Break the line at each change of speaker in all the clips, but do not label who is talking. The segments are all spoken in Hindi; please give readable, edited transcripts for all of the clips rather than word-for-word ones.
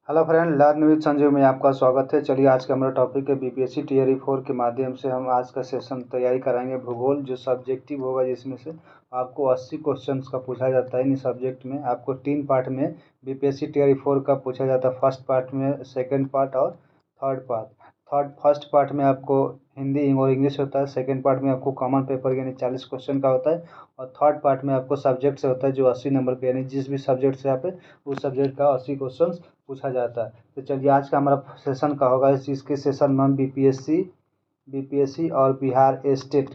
Hello friend, learn with Sanjeev में आपका स्वागत है। चलिए आज का हमारा टॉपिक है बीपीएससी टीआरई 4 के माध्यम से हम आज का सेशन तैयारी कराएंगे भूगोल, जो सब्जेक्टिव होगा, जिसमें से आपको 80 क्वेश्चंस का पूछा जाता है। इन सब्जेक्ट में आपको 3 पार्ट में बीपीएससी टीआरई 4 का पूछा जाता है। फर्स्ट पार्ट में, सेकेंड पार्ट और थर्ड पार्ट। फर्स्ट पार्ट में आपको हिंदी और इंग्लिश होता है। सेकेंड पार्ट में आपको कॉमन पेपर यानी 40 क्वेश्चन का होता है। और थर्ड पार्ट में आपको सब्जेक्ट से होता है, जो 80 नंबर के, यानी जिस भी सब्जेक्ट से आप उस सब्जेक्ट का 80 क्वेश्चन पूछा जाता है। तो चलिए आज का हमारा सेशन का होगा। इस चीज़ के सेशन में हम बीपीएससी और बिहार स्टेट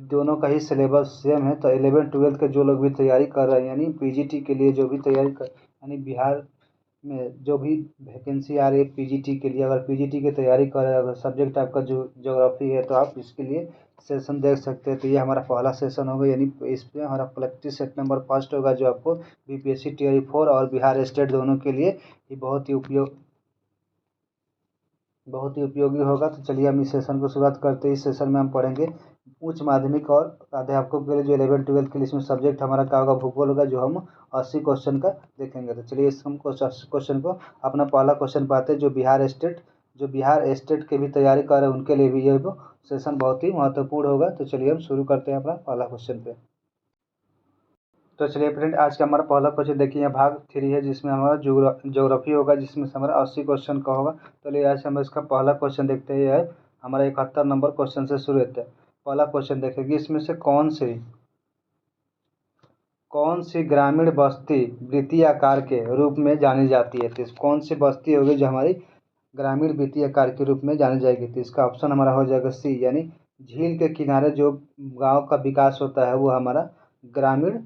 दोनों का ही सिलेबस सेम है। तो 11-12 के जो लोग भी तैयारी कर रहे हैं, यानी पीजीटी के लिए जो भी तैयारी कर, यानी बिहार में जो भी वैकेंसी आ रही है पीजीटी के लिए, अगर पीजीटी की तैयारी कर रहे हैं, अगर सब्जेक्ट आपका जो ज्योग्राफी है, तो आप इसके लिए सेशन देख सकते हैं। तो ये हमारा पहला सेशन होगा, यानी इसमें हमारा प्रैक्टिस सेट नंबर फर्स्ट होगा, जो आपको बीपीएससी टीआरई 4 और बिहार स्टेट दोनों के लिए ये बहुत ही उपयोगी होगा। तो चलिए हम इस सेशन को शुरुआत करते हैं। इस सेशन में हम पढ़ेंगे उच्च माध्यमिक और अध्यापकों के लिए जो 11-12 के लिए, इसमें सब्जेक्ट हमारा क्या होगा, भूगोल होगा, जो हम 80 क्वेश्चन का देखेंगे। तो चलिए इस हम क्वेश्चन को अपना पहला क्वेश्चन पाते हैं, जो बिहार स्टेट के भी तैयारी कर रहे हैं उनके लिए भी ये सेशन बहुत ही महत्वपूर्ण होगा। तो चलिए हम शुरू करते हैं अपना पहला क्वेश्चन पे। तो चलिए फ्रेंड, आज का हमारा पहला क्वेश्चन देखिए, भाग 3 है, जिसमें हमारा ज्योग्राफी होगा, जिसमें से हमारा 80 क्वेश्चन का होगा। चलिए आज हम इसका पहला क्वेश्चन देखते हैं। यह है हमारा 71 नंबर क्वेश्चन से शुरू होता है। पहला क्वेश्चन देखेंगे, इसमें से कौन सी ग्रामीण बस्ती वृत्तीय आकार के रूप में जानी जाती है। तो कौन सी बस्ती होगी जो हमारी ग्रामीण वृत्तीय आकार के रूप में जानी जाएगी। तो इसका ऑप्शन हमारा हो जाएगा सी, यानी झील के किनारे जो गांव का विकास होता है वो हमारा ग्रामीण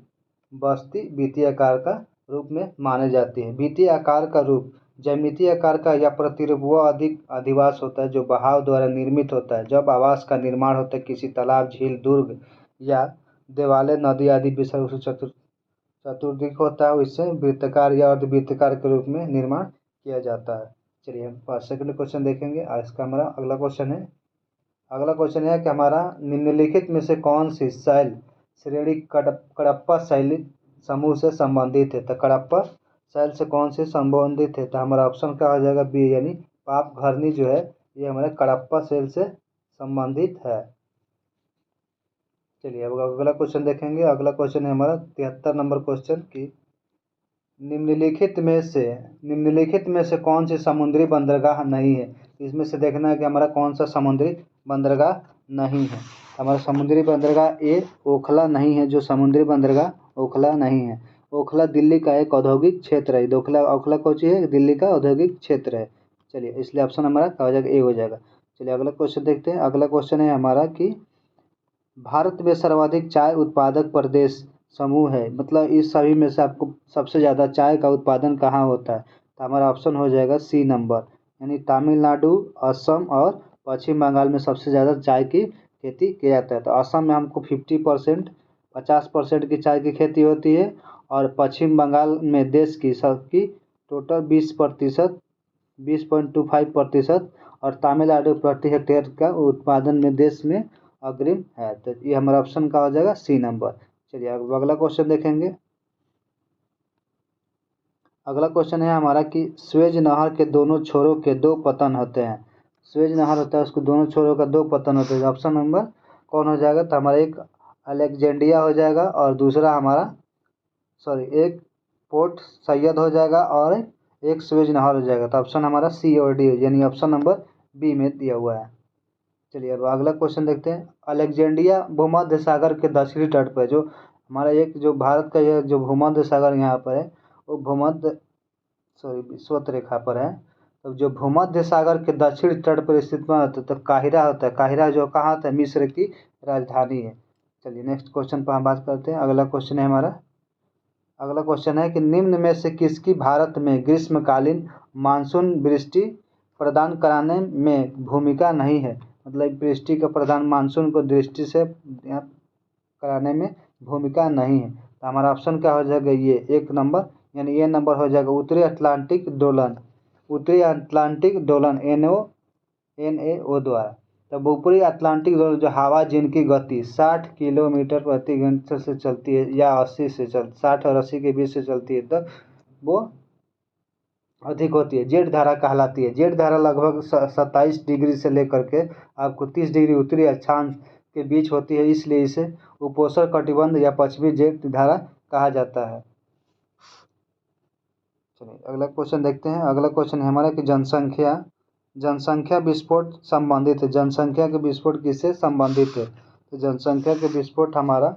बस्ती वृत्तीय आकार का रूप में माने जाती है। वृत्तीय आकार का रूप ज्यामितीय आकार का या प्रतिरूप वह अधिक अधिवास होता है जो बहाव द्वारा निर्मित होता है। जब आवास का निर्माण होता है किसी तालाब, झील, दुर्ग या देवालय, नदी आदि विषय चतुर्दिक होता है, इससे वृत्ताकार या अर्धवृत्ताकार के रूप में निर्माण किया जाता है। चलिए हम सेकंड क्वेश्चन देखेंगे। आज का हमारा अगला क्वेश्चन है कि हमारा निम्नलिखित में से कौन सी शैल श्रेणी कडप्पा शैली समूह से संबंधित है। तो कडप्पा शैल से कौन से संबंधित है। तो हमारा ऑप्शन क्या हो जाएगा, बी, यानी पापघरनी जो है ये हमारे कडप्पा शैल से संबंधित है। चलिए अब अगला क्वेश्चन देखेंगे। अगला क्वेश्चन है हमारा 73 नंबर क्वेश्चन की निम्नलिखित में से कौन सी समुद्री बंदरगाह नहीं है। इसमें से देखना है कि हमारा कौन सा समुद्री बंदरगाह नहीं है। हमारा समुद्री बंदरगाह ए ओखला नहीं है, जो समुद्री बंदरगाह ओखला नहीं है। ओखला दिल्ली का एक औद्योगिक क्षेत्र है। ओखला कौन सी है, दिल्ली का औद्योगिक क्षेत्र है। चलिए इसलिए ऑप्शन हमारा क्या हो जाएगा, ए हो जाएगा। चलिए अगला क्वेश्चन देखते हैं। अगला क्वेश्चन है हमारा कि भारत में सर्वाधिक चाय उत्पादक प्रदेश समूह है, मतलब इस सभी में से आपको सबसे ज़्यादा चाय का उत्पादन कहाँ होता है। तो हमारा ऑप्शन हो जाएगा सी नंबर, यानी तमिलनाडु, असम और पश्चिम बंगाल में सबसे ज़्यादा चाय की खेती किया जाता है। तो असम में हमको 50% की चाय की खेती होती है, और पश्चिम बंगाल में देश की सबकी टोटल 20.25%, और तमिलनाडु प्रति हेक्टेयर का उत्पादन में देश में अग्रिम है। तो ये हमारा ऑप्शन का हो जाएगा सी नंबर। चलिए अब अगला क्वेश्चन देखेंगे। अगला क्वेश्चन है हमारा कि स्वेज नहर के दोनों छोरों के 2 पतन होते हैं। स्वेज नहर होता है, उसको दोनों छोरों का 2 पतन होते हैं। ऑप्शन नंबर कौन हो जाएगा, तो हमारा एक अलेक्जेंड्रिया हो जाएगा, और दूसरा हमारा एक पोर्ट सैयद हो जाएगा, और एक स्वेज नहर हो जाएगा। तो ऑप्शन हमारा सी और डी, यानी ऑप्शन नंबर बी में दिया हुआ है। चलिए अब अगला क्वेश्चन देखते हैं। अलेक्जेंड्रिया भूमध्य सागर के दक्षिणी तट पर, जो हमारा एक जो भारत का यह जो भूमध्य सागर यहाँ पर है, वो विषुवत रेखा पर है। तो जो भूमध्य सागर के दक्षिणी तट पर स्थित होता है, तो काहिरा होता है। काहिरा जो कहाँ होता है, मिस्र की राजधानी है। चलिए नेक्स्ट क्वेश्चन पर हम बात करते हैं। अगला क्वेश्चन है कि निम्न में से किसकी भारत में ग्रीष्मकालीन मानसून वृष्टि प्रदान कराने में भूमिका नहीं है। मतलब वृष्टि का प्रदान मानसून को दृष्टि से कराने में भूमिका नहीं है। तो हमारा ऑप्शन क्या हो जाएगा, ये 1 नंबर, यानी ये नंबर हो जाएगा उत्तरी अटलांटिक दोलन NAO द्वारा। तब ऊपरी अटलांटिक दोलन जो हवा जिनकी गति 60 किलोमीटर प्रति घंटे से चलती है, या 60 और 80 के बीच से चलती है, तो वो अधिक होती है, जेड धारा कहलाती है। जेड धारा लगभग 27 डिग्री से लेकर के आपको 30 डिग्री उत्तरी अक्षांश के बीच होती है, इसलिए इसे उपोष्ण कटिबंध या पश्चिमी जेड धारा कहा जाता है। चलिए अगला क्वेश्चन देखते हैं। अगला क्वेश्चन है हमारा कि जनसंख्या विस्फोट संबंधित है। जनसंख्या के विस्फोट किससे संबंधित है? तो जनसंख्या के विस्फोट हमारा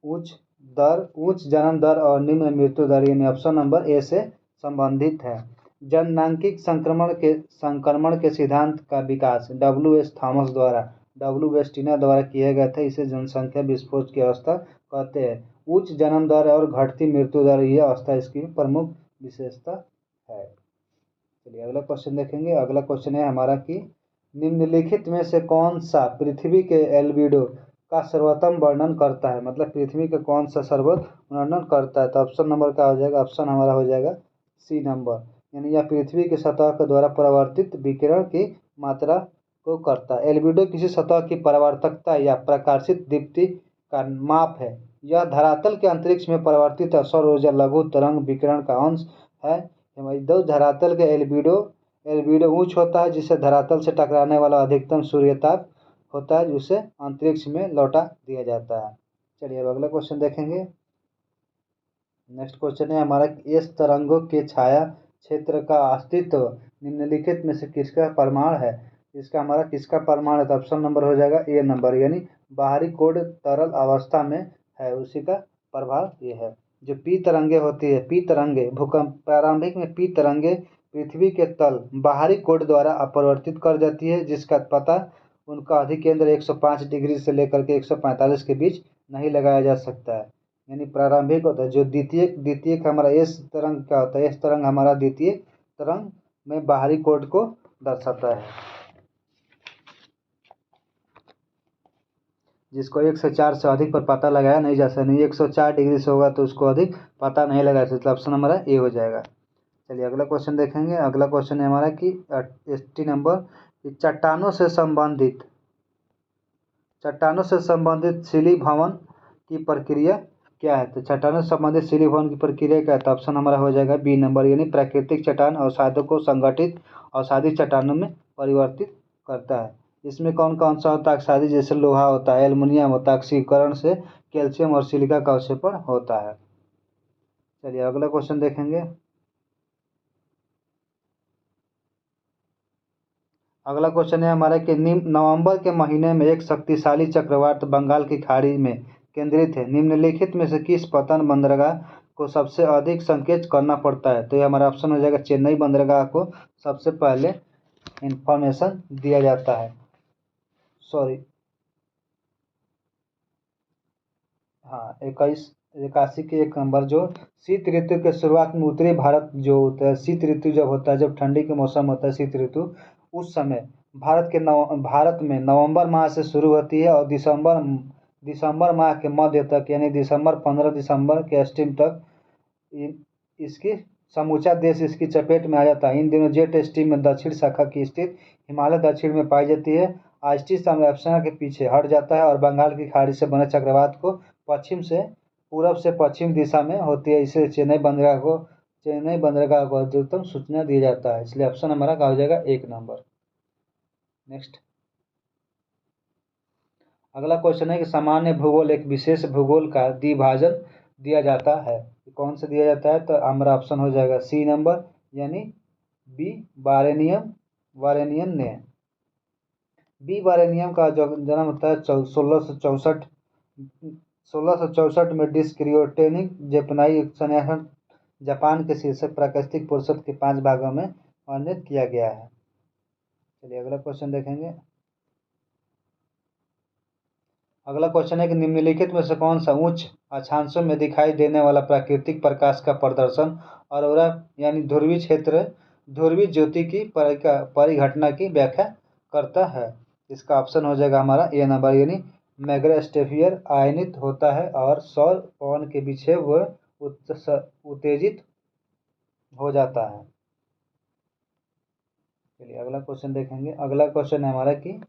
उच्च जन्म दर और निम्न मृत्यु दर यानी ऑप्शन नंबर ए से संबंधित है। जननांगिक संक्रमण के सिद्धांत का विकास W.S. थॉमस द्वारा W.S. टीना द्वारा किया गया था। इसे जनसंख्या विस्फोट की अवस्था कहते हैं। उच्च जन्म दर और घटती मृत्यु दर यह अवस्था इसकी प्रमुख विशेषता है। चलिए अगला क्वेश्चन देखेंगे। अगला क्वेश्चन है हमारा कि निम्नलिखित में से कौन सा पृथ्वी के एल्बिडो का सर्वोत्तम वर्णन करता है? मतलब पृथ्वी का कौन सा सर्वोत्तम वर्णन करता है? तो ऑप्शन नंबर क्या हो जाएगा? ऑप्शन हमारा हो जाएगा सी नंबर, यानी यह पृथ्वी की सतह के द्वारा परावर्तित विकिरण की मात्रा को करता है। एल्बिडो किसी सतह की परावर्तकता या प्रकाशित दीप्ति का माप है। यह धरातल के अंतरिक्ष में परावर्तित सौर ऊर्जा लघु तरंग विकिरण का अंश है। दो धरातल के एल्बिडो उच्च होता है, जिससे धरातल से टकराने वाला अधिकतम सूर्यताप होता है, जिसे अंतरिक्ष में लौटा दिया जाता है। चलिए अब अगला क्वेश्चन देखेंगे। नेक्स्ट क्वेश्चन है हमारा एस तरंगों के छाया क्षेत्र का अस्तित्व निम्नलिखित में से किसका प्रमाण है? इसका हमारा किसका प्रमाण है? तो ऑप्शन नंबर हो जाएगा ए नंबर, यानी बाहरी कोड तरल अवस्था में है, उसी का प्रभाव ये है। जो पी तरंगे होती है, पी तरंगे भूकंप प्रारंभिक में पी तरंगे पृथ्वी के तल बाहरी कोड द्वारा अपरिवर्तित कर जाती है, जिसका पता उनका अधिकेंद्र 105 डिग्री से लेकर के 145 के बीच नहीं लगाया जा सकता है। यानी प्रारंभिक होता है। जो द्वितीय का हमारा एस तरंग क्या होता है? एस तरंग हमारा द्वितीय तरंग में बाहरी कोड को दर्शाता है, जिसको 104 से अधिक पर पता लगाया नहीं जा सकता। नहीं 104 डिग्री से होगा तो उसको अधिक पता नहीं लगाया जा सकता। ऑप्शन हमारा ए हो जाएगा। चलिए अगला क्वेश्चन देखेंगे। अगला क्वेश्चन है हमारा कि 80 नंबर चट्टानों से संबंधित शिलीभवन की प्रक्रिया क्या है? तो चट्टानों से संबंधित शिलीभवन की प्रक्रिया क्या है? तो ऑप्शन हमारा हो जाएगा बी नंबर, यानी प्राकृतिक चट्टान अवसादों को संगठित अवसादी चट्टानों में परिवर्तित करता है। इसमें कौन कौन सा होता है अवसादी? जैसे लोहा होता है, एल्युमिनियम होता है, ऑक्सीकरण से कैल्शियम और सिलिका का अवक्षेपण होता है। चलिए अगला क्वेश्चन देखेंगे। अगला क्वेश्चन है हमारा कि नवंबर के महीने में एक शक्तिशाली चक्रवात बंगाल की खाड़ी में केंद्रित है। निम्नलिखित में से किस पतन बंदरगाह को सबसे अधिक संकेत करना पड़ता है? तो ये हमारा ऑप्शन हो जाएगा चेन्नई बंदरगाह को सबसे पहले इंफॉर्मेशन दिया जाता है। सॉरी, हाँ 81 के 1 नंबर। जो शीत ऋतु के शुरुआत में उत्तरी भारत जो होता है, शीत ऋतु जब होता है, जब ठंडी के मौसम होता है शीत ऋतु, उस समय भारत में नवंबर माह से शुरू होती है और दिसंबर माह के मध्य तक, यानी 15 दिसंबर के अस्टिम तक इसकी समूचा देश इसकी चपेट में आ जाता है। इन दिनों जेट स्ट्रीम में दक्षिण शाखा की स्थित हिमालय दक्षिण में पाई जाती है। आइस्टी संरचना के पीछे हट जाता है और बंगाल की खाड़ी से बने चक्रवात को पूरब से पश्चिम दिशा में होती है। इसे चेन्नई बंदरगाह को अधिकतम सूचना दिया जाता है, इसलिए ऑप्शन हमारा क्या हो जाएगा 1 नंबर। नेक्स्ट अगला क्वेश्चन है कि सामान्य भूगोल एक विशेष भूगोल का द्विभाजन दिया जाता है। कौन से दिया जाता है? तो हमारा ऑप्शन हो जाएगा सी नंबर, यानी बी वारेनियन ने। बी वारेनियम का जो जन्म होता है 1664 में डिस्क्रियोटेनिक जेपनाई संयाहन जापान के शीर्षक प्राकृतिक फुर्सत के 5 भागों में वर्णित किया गया है। चलिए अगला क्वेश्चन देखेंगे। अगला क्वेश्चन है कि निम्नलिखित में से कौन सा उच्च अक्षांशों में दिखाई देने वाला प्राकृतिक प्रकाश का प्रदर्शन ऑरोरा यानी ध्रुवीय ज्योति की परिघटना की व्याख्या करता है? इसका ऑप्शन हो जाएगा हमारा ए नंबर, यानी मैग्नेटोस्फीयर आयनित होता है और सौर पवन के विक्षेप व उत्तेजित हो जाता है। चलिए अगला क्वेश्चन देखेंगे। अगला क्वेश्चन है हमारा कि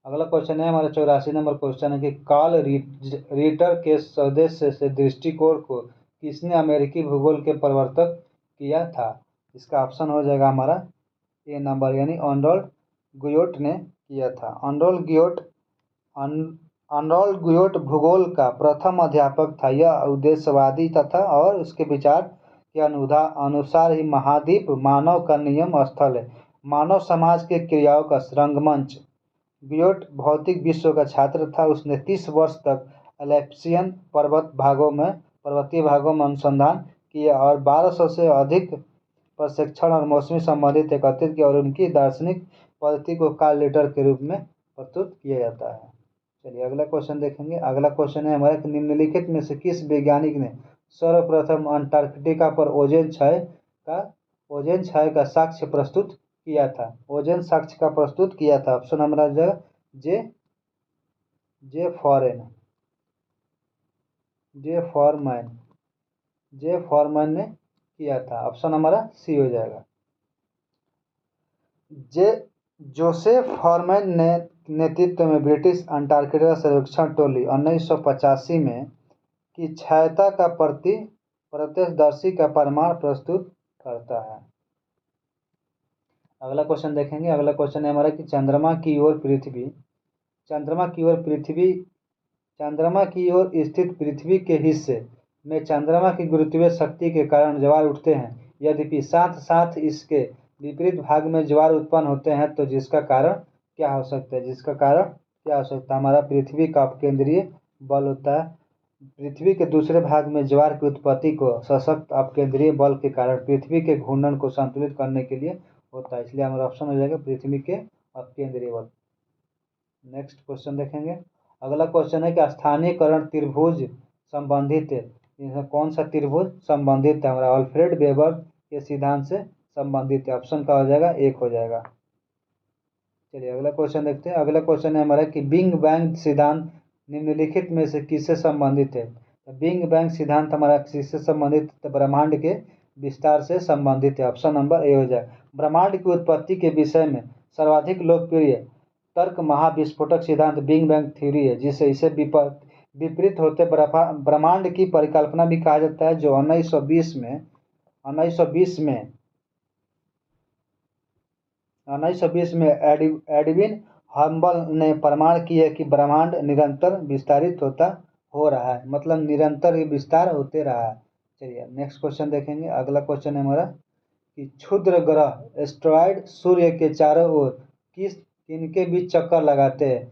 अगला क्वेश्चन है हमारा 84 नंबर क्वेश्चन है कि कार्ल रीटर के स्वदेश से दृष्टिकोण को किसने अमेरिकी भूगोल के प्रवर्तक किया था? इसका ऑप्शन हो जाएगा हमारा ए नंबर यानी अर्नोल्ड गुयोट ने किया था। अर्नोल्ड गुयोट भूगोल का प्रथम अध्यापक था। यह उद्देश्यवादी तथा और उसके विचार के अनुसार ही महाद्वीप मानव का नियम स्थल है, मानव समाज के क्रियाओं का रंगमंच। गुयोट भौतिक विश्व का छात्र था। उसने 30 वर्ष तक एल्प्सियन पर्वतीय भागों में अनुसंधान किया और 1200 से अधिक प्रशिक्षण और मौसमी संबंधित एकत्रित किया और उनकी दार्शनिक पद्धति को कार्ल रीटर के रूप में प्रस्तुत किया जाता है। चलिए अगला क्वेश्चन देखेंगे। अगला क्वेश्चन है हमारा निम्नलिखित में से किस वैज्ञानिक ने सर्वप्रथम अंटार्कटिका पर ओजोन क्षय का साक्ष्य प्रस्तुत किया था? ओजोन साक्ष्य का प्रस्तुत किया था। ऑप्शन हमारा जे फॉरमैन ने किया था। ऑप्शन हमारा सी हो जाएगा। जोसेफ फॉरमैन ने नेतृत्व में ब्रिटिश अंटार्कटिका सर्वेक्षण टोली 1985 में की क्षयता का प्रत्यक्षदर्शी का प्रमाण प्रस्तुत करता है। अगला क्वेश्चन देखेंगे। अगला क्वेश्चन है हमारा कि चंद्रमा की ओर स्थित पृथ्वी के हिस्से में चंद्रमा की गुरुत्वीय शक्ति के कारण ज्वार उठते हैं। यद्यपि साथ साथ इसके विपरीत भाग में ज्वार उत्पन्न होते हैं, तो जिसका कारण क्या हो सकता है? हमारा पृथ्वी का अपकेंद्रीय बल होता है। पृथ्वी के दूसरे भाग में ज्वार की उत्पत्ति को सशक्त अपकेंद्रीय बल के कारण पृथ्वी के घूर्णन को संतुलित करने के लिए होता है। इसलिए हमारा ऑप्शन हो जाएगा पृथ्वी के अपकेंद्रीय बल। नेक्स्ट क्वेश्चन देखेंगे। अगला क्वेश्चन है कि स्थानीयकरण त्रिभुज संबंधित है। इसमें कौन सा त्रिभुज संबंधित है? हमारा अल्फ्रेड वेबर के सिद्धांत से संबंधित है। ऑप्शन का हो जाएगा एक हो जाएगा। चलिए अगला क्वेश्चन देखते हैं। अगला क्वेश्चन है हमारा कि बिग बैंग सिद्धांत निम्नलिखित में से किससे संबंधित है? बिग बैंग सिद्धांत हमारा किससे संबंधित है? ब्रह्मांड के विस्तार से संबंधित है। ऑप्शन नंबर ए हो जाए। ब्रह्मांड की उत्पत्ति के विषय में सर्वाधिक लोकप्रिय तर्क महाविस्फोटक सिद्धांत बिग बैंग थ्योरी है, जिसे इसे विपरीत होते ब्रह्मांड की परिकल्पना भी कहा जाता है, जो 1920 में एडविन हम्बल ने प्रमाण किया कि ब्रह्मांड निरंतर विस्तारित हो रहा है, मतलब निरंतर ही विस्तार होते रहा है। चलिए नेक्स्ट क्वेश्चन देखेंगे। अगला क्वेश्चन है हमारा कि क्षुद्र ग्रह एस्ट्रॉयड सूर्य के चारों ओर किनके बीच चक्कर लगाते हैं?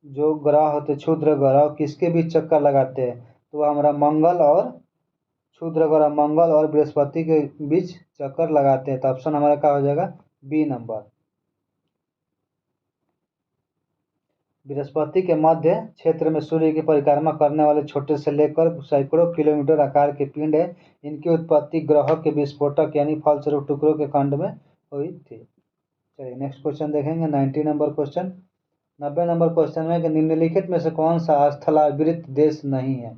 जो ग्रह होते क्षुद्र ग्रह किसके बीच चक्कर लगाते हैं? तो हमारा क्षुद्र ग्रह मंगल और बृहस्पति के बीच चक्कर लगाते हैं। तो ऑप्शन हमारा क्या हो जाएगा? B number. बृहस्पति के मध्य क्षेत्र में सूर्य की परिक्रमा करने वाले छोटे से लेकर सैकड़ों किलोमीटर आकार के पिंड है। इनकी उत्पत्ति ग्रहों के विस्फोटक यानी फलस्वरूप टुकड़ों के खंड में हुई थी। चलिए नेक्स्ट क्वेश्चन देखेंगे। 90 नंबर क्वेश्चन। 90 नंबर क्वेश्चन में कि निम्नलिखित में से कौन सा स्थलावृत देश नहीं है?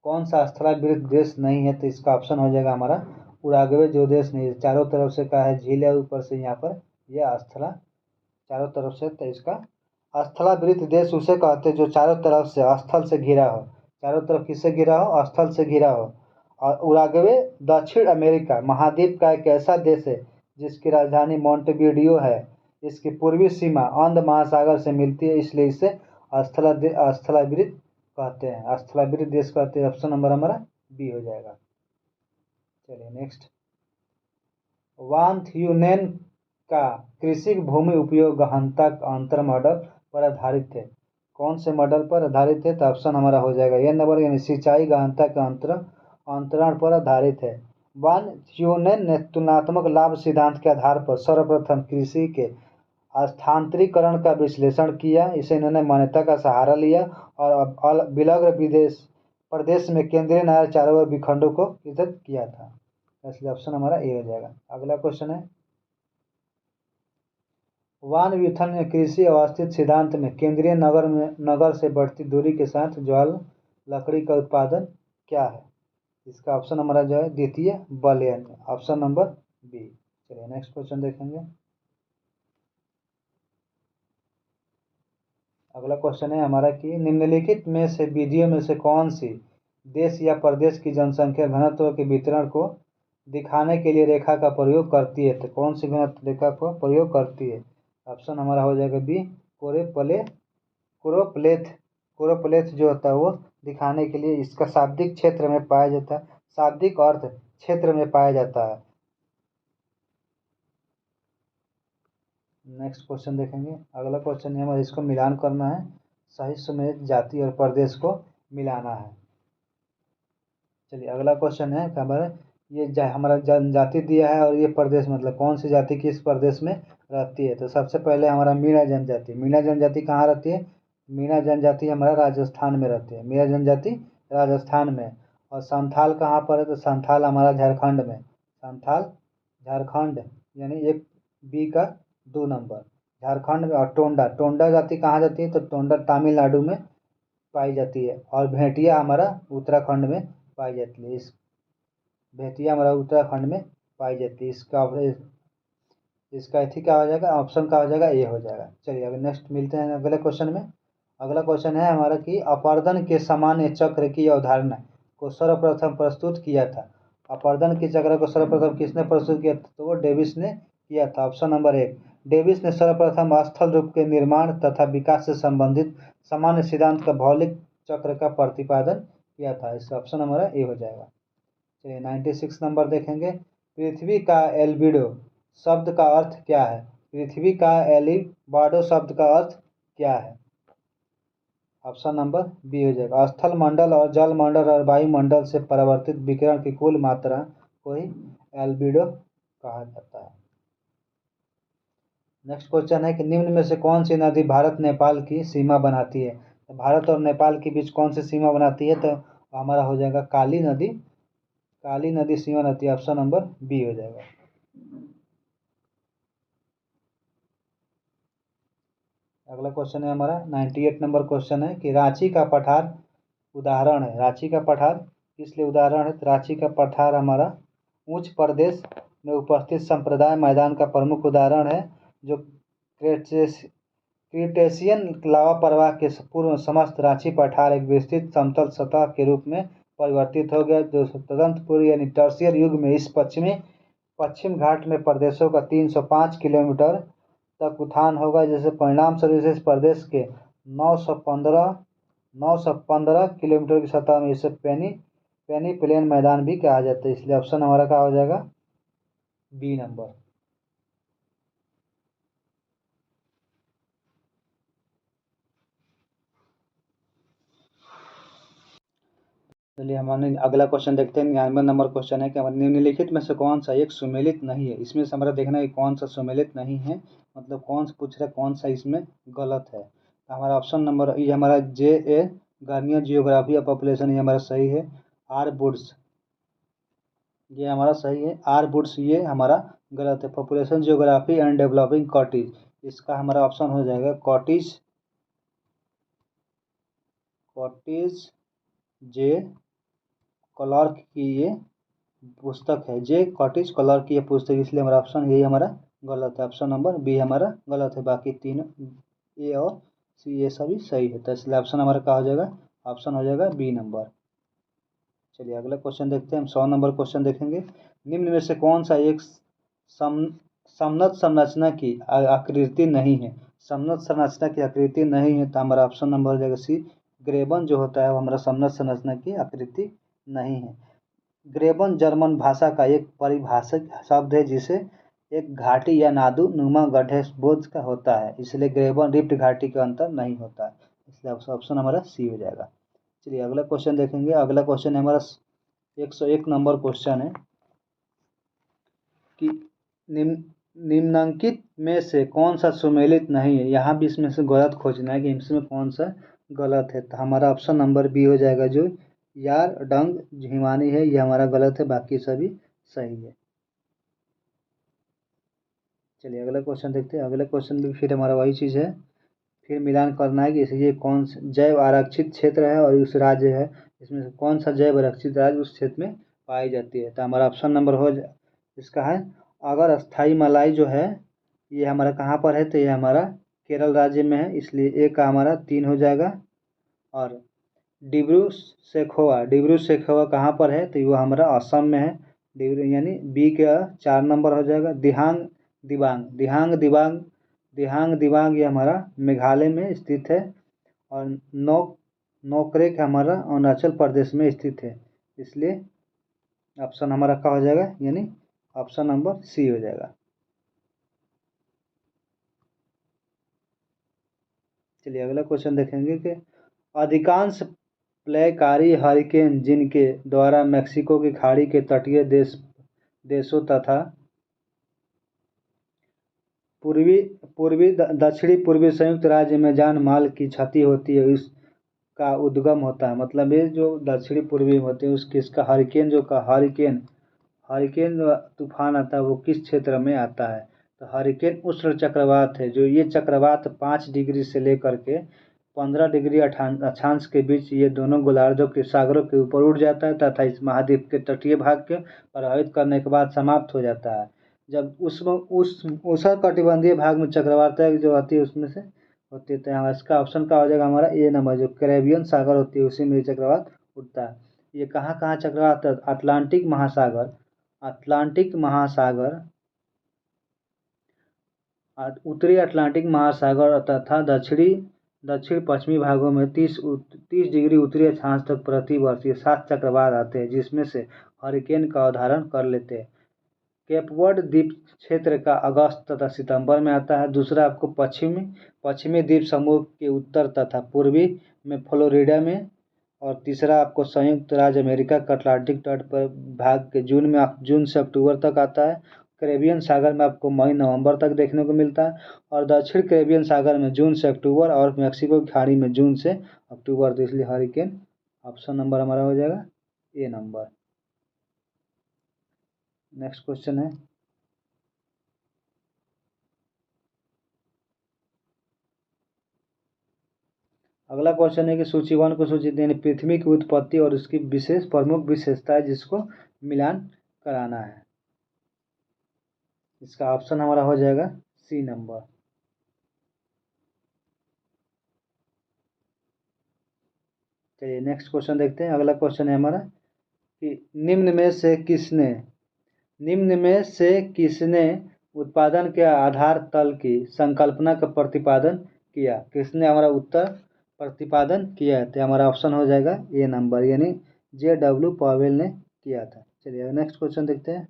कौन सा स्थलावृत देश नहीं है? तो इसका ऑप्शन हो जाएगा हमारा उराग्वे, जो देश नहीं है। चारों तरफ से क्या है? झील है, ऊपर से यहाँ पर यह चारों तरफ से। तो इसका स्थलावृत देश उसे कहते हैं जो चारों तरफ से स्थल से घिरा हो। चारों तरफ किससे घिरा हो? स्थल से घिरा हो। और उराग्वे दक्षिण अमेरिका महाद्वीप का एक ऐसा देश है जिसकी राजधानी मोंटेविडियो है। इसकी पूर्वी सीमा अंध महासागर से मिलती है, इसलिए इसे स्थलावृत कहते हैं। स्थलावृत देश कहते हैं। ऑप्शन नंबर हमारा बी हो जाएगा। चलिए नेक्स्ट। वान थ्यूनेन का कृषि भूमि उपयोग गहनता अंतर मॉडल पर आधारित है। कौन से मॉडल पर आधारित है? तो ऑप्शन हमारा हो जाएगा ए नंबर यानी सिंचाई गहनता के अंतरण पर आधारित है। वान थ्यूनेन ने तुलनात्मक लाभ सिद्धांत के आधार पर सर्वप्रथम कृषि के स्थानांतरीकरण का विश्लेषण किया। इसे इन्होंने मान्यता का सहारा लिया और विलग्न प्रदेश में केंद्रीय नहर चारों ओर विखंडों को वितरित किया था। इसलिए ऑप्शन हमारा ए हो जाएगा। अगला क्वेश्चन है वान व्यूथन ने कृषि अवस्थित सिद्धांत में केंद्रीय नगर से बढ़ती दूरी के साथ ज्वाल लकड़ी का उत्पादन क्या है? इसका ऑप्शन हमारा जो है द्वितीय बलयन। Option number B. चलिए नेक्स्ट क्वेश्चन देखेंगे। अगला क्वेश्चन है हमारा कि निम्नलिखित में से विधियों में से कौन सी देश या प्रदेश की जनसंख्या घनत्व के वितरण को दिखाने के लिए रेखा का प्रयोग करती है? तो कौन सी घनत्व रेखा का प्रयोग करती है? ऑप्शन हमारा हो जाएगा बी, कोरोप्लेथ। कोरोप्लेथ जो होता है वो दिखाने के लिए इसका शाब्दिक क्षेत्र में पाया जाता है, शाब्दिक अर्थ क्षेत्र में पाया जाता है। नेक्स्ट क्वेश्चन देखेंगे। अगला क्वेश्चन है हमारा, इसको मिलान करना है, सही समेत जाति और प्रदेश को मिलाना है। चलिए अगला क्वेश्चन है हमारा, ये हमारा जनजाति दिया है और ये प्रदेश मतलब कौन सी जाति किस प्रदेश में रहती है? तो सबसे पहले हमारा मीणा जनजाति। मीणा जनजाति कहाँ रहती है? मीणा जनजाति हमारा राजस्थान में रहती है। मीणा जनजाति राजस्थान में। और संथाल कहाँ पर है? तो संथाल हमारा झारखंड में। संथाल झारखंड, यानी एक बी का 2 नंबर झारखंड में। और टोंडा, टोंडा जाति कहाँ जाती है? तो टोंडा तमिलनाडु में पाई जाती है। और भेटिया हमारा उत्तराखंड में पाई जाती है। इस भेटिया हमारा उत्तराखंड में पाई जाती है। इसका इथी क्या हो जाएगा? ऑप्शन का हो जाएगा ए हो जाएगा। चलिए अगर नेक्स्ट मिलते हैं अगले क्वेश्चन में। अगला क्वेश्चन है हमारा कि अपर्दन के सामान्य चक्र की अवधारणा को सर्वप्रथम प्रस्तुत किया था। अपर्दन के चक्र को सर्वप्रथम किसने प्रस्तुत किया था? तो वो डेविस ने किया था। ऑप्शन नंबर 1, डेविस ने सर्वप्रथम स्थल रूप के निर्माण तथा विकास से संबंधित सामान्य सिद्धांत का भौतिक चक्र का प्रतिपादन किया था। इसका ऑप्शन हमारा ए हो जाएगा। चलिए 96 नंबर देखेंगे। पृथ्वी का एल्बिडो शब्द का अर्थ क्या है? पृथ्वी का एलिबाडो शब्द का अर्थ क्या है? ऑप्शन नंबर बी हो जाएगा। स्थल मंडल और जल मंडल और वायुमंडल से परावर्तित विकिरण की कुल मात्रा को ही एल्बिडो कहा जाता है। नेक्स्ट क्वेश्चन है कि निम्न में से कौन सी नदी भारत नेपाल की सीमा बनाती है? तो भारत और नेपाल के बीच कौन सी सीमा बनाती है? तो हमारा हो जाएगा काली नदी। काली नदी सीमा बनाती है। ऑप्शन नंबर बी हो जाएगा। अगला क्वेश्चन है हमारा 98 नंबर क्वेश्चन है कि रांची का पठार उदाहरण है। रांची का पठार किस लिए उदाहरण है? तो रांची का पठार हमारा उच्च प्रदेश में उपस्थित संप्रदाय मैदान का प्रमुख उदाहरण है, जो क्रिटेशियन लावा प्रवाह के पूर्व समस्त रांची पठार एक विस्तृत समतल सतह के रूप में परिवर्तित हो गया, जो तदंत पूर्व यानी टर्शियर युग में इस पश्चिम घाट में प्रदेशों का 305 किलोमीटर तक उत्थान होगा, जिससे परिणाम स्वरूप इस प्रदेश के 915 किलोमीटर की सतह में इसे पेनी प्लेन मैदान भी कहा जाता है। इसलिए ऑप्शन हमारा क्या हो जाएगा? B number. चलिए हमारे अगला क्वेश्चन देखते हैं। 99 नंबर क्वेश्चन है कि हमारे निम्नलिखित में से कौन सा एक सुमेलित नहीं है? इसमें से हमारा देखना है कि कौन सा सुमेलित नहीं है, मतलब कौन सा पूछ रहा है, कौन सा इसमें गलत है। तो हमारा ऑप्शन नंबर ये हमारा जे ए गार्नियर जियोग्राफी ऑफ पॉपुलेशन, ये हमारा सही है। आर बुड्स ये हमारा सही है। आर बुड्स ये हमारा गलत है। Population geography and developing cottage, इसका हमारा ऑप्शन हो जाएगा कॉटेज जे क्लार्क की ये पुस्तक है। जे कॉटेज क्लार्क की ये पुस्तक, इसलिए हमारा ऑप्शन यही हमारा गलत है। ऑप्शन नंबर बी हमारा गलत है। बाकी तीनों ए और सी ये सभी सही है। तो इसलिए ऑप्शन हमारा क्या हो जाएगा? ऑप्शन हो जाएगा बी नंबर। चलिए अगला क्वेश्चन देखते हैं। हम 100 नंबर क्वेश्चन देखेंगे। निम्न में से कौन सा एक समनत संरचना की आकृति नहीं है? समनत संरचना की आकृति नहीं है, तो हमारा ऑप्शन नंबर हो जाएगा सी, ग्रेबन जो होता है वो हमारा समनत संरचना की आकृति नहीं है। ग्रेबन जर्मन भाषा का एक परिभाषित शब्द है, जिसे एक घाटी या नादू नुमा गड्ढे बोझ का होता है, इसलिए ग्रेबन रिफ्ट घाटी के अंतर नहीं होता है। इसलिए ऑप्शन हमारा सी हो जाएगा। चलिए अगला क्वेश्चन देखेंगे। अगला क्वेश्चन है हमारा 101 नंबर क्वेश्चन है कि निम्नलिखित में से कौन सा सुमेलित नहीं है? यहाँ भी इसमें से गलत खोजना है कि इसमें कौन सा गलत है। तो हमारा ऑप्शन नंबर बी हो जाएगा, जो यार डंग झिवानी है, ये हमारा गलत है। बाकी सभी सही है। चलिए अगला क्वेश्चन देखते हैं। अगला क्वेश्चन भी फिर हमारा वही चीज़ है, फिर मिलान करना है कि ये कौन सा जैव आरक्षित क्षेत्र है और उस राज्य है, इसमें से कौन सा जैव आरक्षित राज्य उस क्षेत्र में पाई जाती है। तो हमारा ऑप्शन नंबर इसका है अगर स्थाई मलाई जो है ये हमारा कहाँ पर है? तो ये हमारा केरल राज्य में है, इसलिए ए का हमारा 3 हो जाएगा। और डिब्रू सेखोवा कहाँ पर है, तो वो हमारा असम में है। डिब्रू यानी बी का 4 नंबर हो जाएगा। दिहांग दिबांग ये हमारा मेघालय में स्थित है। और नोकरेक हमारा अरुणाचल प्रदेश में स्थित है, इसलिए ऑप्शन हमारा क्या हो जाएगा, यानी ऑप्शन नंबर सी हो जाएगा। चलिए अगला क्वेश्चन देखेंगे कि अधिकांश प्रलयकारी हरिकेन जिनके द्वारा मेक्सिको की खाड़ी के तटीय देशों तथा दक्षिणी पूर्वी संयुक्त राज्य में जान माल की क्षति होती है, इसका उद्गम होता है। मतलब ये जो दक्षिणी पूर्वी होते हैं उसके इसका हरिकेन तूफान आता है वो किस क्षेत्र में आता है, तो हरिकेन उष्ण चक्रवात है। जो ये चक्रवात 5 डिग्री से लेकर के 15 डिग्री अक्षांश के बीच ये दोनों गोलार्धों के सागरों के ऊपर उड़ जाता है तथा इस महाद्वीप के तटीय भाग के प्रभावित करने के बाद समाप्त हो जाता है। जब उस उष्णकटिबंधीय भाग में चक्रवात जो आती है उसमें से होती है, तो इसका ऑप्शन का हो जाएगा हमारा ए नंबर। जो कैरेबियन सागर होती है उसी में चक्रवात उठता है। ये कहाँ कहाँ चक्रवात है, अटलांटिक महासागर, उत्तरी अटलांटिक महासागर तथा दक्षिण पश्चिमी भागों में 30 डिग्री उत्तरी अक्षांश तक प्रति वर्ष ये 7 चक्रवात आते हैं, जिसमें से हरिकेन का अवधारण कर लेते हैं। केपवर्ड द्वीप क्षेत्र का अगस्त तथा सितंबर में आता है। दूसरा आपको पश्चिमी द्वीप समूह के उत्तर तथा पूर्वी में फ्लोरिडा में। और तीसरा आपको संयुक्त राज्य अमेरिका का अटलांटिक तट पर भाग के जून से अक्टूबर तक आता है। कैरेबियन सागर में आपको मई नवंबर तक देखने को मिलता है। और दक्षिण कैरेबियन सागर में जून से अक्टूबर और मैक्सिको की खाड़ी में जून से अक्टूबर। तो इसलिए हरिकेन ऑप्शन नंबर हमारा हो जाएगा ए नंबर। नेक्स्ट क्वेश्चन है, अगला क्वेश्चन है कि सूची 1 को सूची देने पृथ्वी की उत्पत्ति और उसकी प्रमुख विशेषताएं जिसको मिलान कराना है। इसका ऑप्शन हमारा हो जाएगा सी नंबर। चलिए नेक्स्ट क्वेश्चन देखते हैं। अगला क्वेश्चन है हमारा कि निम्न में से किसने उत्पादन के आधार तल की संकल्पना का प्रतिपादन किया। किसने हमारा उत्तर प्रतिपादन किया है, तो हमारा ऑप्शन हो जाएगा ए नंबर, यानी JW पॉवेल ने किया था। चलिए नेक्स्ट क्वेश्चन देखते हैं।